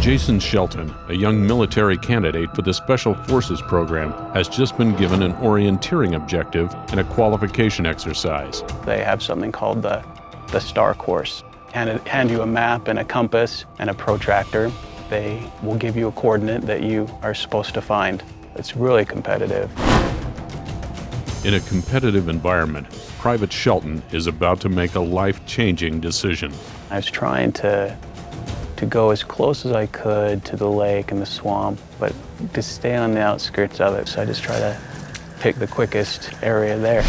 Jason Shelton, a young military candidate for the Special Forces program, has just been given an orienteering objective and a qualification exercise. They have something called the STAR course. Hand you a map and a compass and a protractor. They will give you a coordinate that you are supposed to find. It's really competitive. In a competitive environment, Private Shelton is about to make a life-changing decision. I was trying to go as close as I could to the lake and the swamp, but to stay on the outskirts of it. So I just try to pick the quickest area there.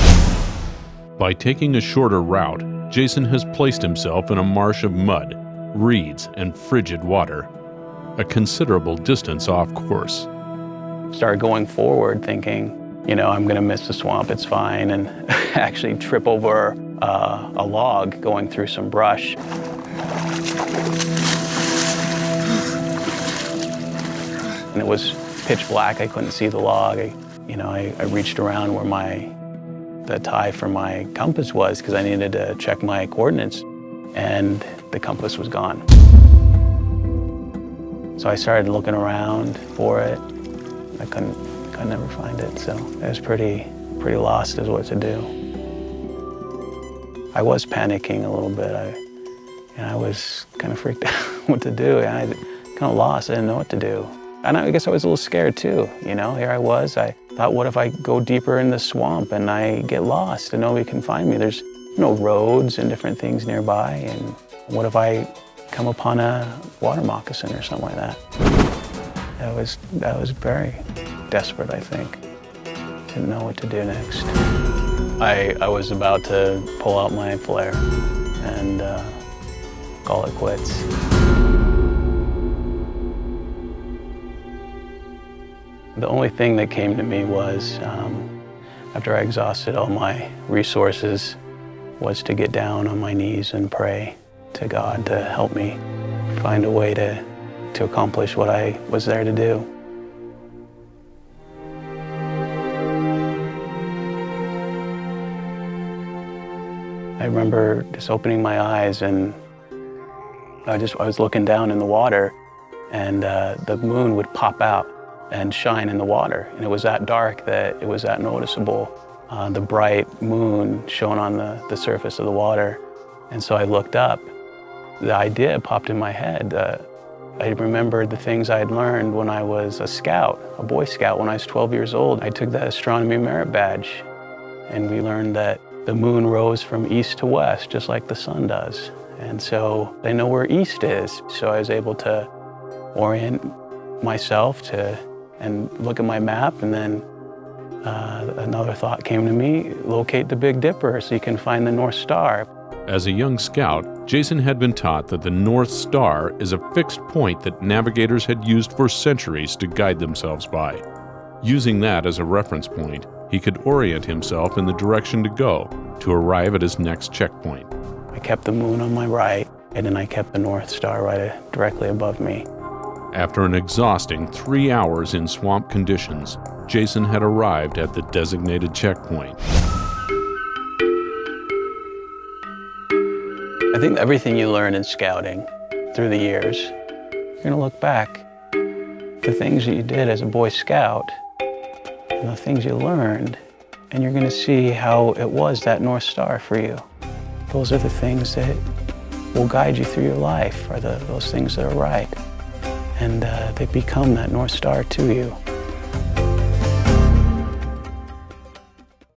By taking a shorter route, Jason has placed himself in a marsh of mud, reeds, and frigid water, a considerable distance off course. Started going forward thinking, you know, I'm gonna miss the swamp, it's fine, and actually trip over a log going through some brush. And it was pitch black, I couldn't see the log. I reached around where the tie for my compass was because I needed to check my coordinates, and the compass was gone. So I started looking around for it. I couldn't never find it, so I was pretty lost as what to do. I was panicking a little bit. I was kind of freaked out what to do. I kind of lost, I didn't know what to do. And I guess I was a little scared too, you know, here I was. I thought, what if I go deeper in the swamp and I get lost and nobody can find me? There's no roads and different things nearby, and what if I come upon a water moccasin or something like that? That was very desperate, I think. Didn't know what to do next. I was about to pull out my flare and call it quits. The only thing that came to me was, after I exhausted all my resources, was to get down on my knees and pray to God to help me find a way to accomplish what I was there to do. I remember just opening my eyes, and I was looking down in the water, and the moon would pop out and shine in the water. And it was that dark that it was that noticeable, the bright moon shone on the surface of the water. And so I looked up. The idea popped in my head. I remembered the things I had learned when I was a scout, a Boy Scout. When I was 12 years old, I took the Astronomy Merit Badge, and we learned that the moon rose from east to west, just like the sun does. And so I know where east is. So I was able to orient myself and look at my map, and then another thought came to me: locate the Big Dipper so you can find the North Star. As a young scout, Jason had been taught that the North Star is a fixed point that navigators had used for centuries to guide themselves by. Using that as a reference point, he could orient himself in the direction to go to arrive at his next checkpoint. I kept the moon on my right, and then I kept the North Star right directly above me. After an exhausting 3 hours in swamp conditions, Jason had arrived at the designated checkpoint. I think everything you learn in scouting through the years, you're gonna look back. The things that you did as a Boy Scout, and the things you learned, and you're gonna see how it was that North Star for you. Those are the things that will guide you through your life, are those things that are right. And they become that North Star to you.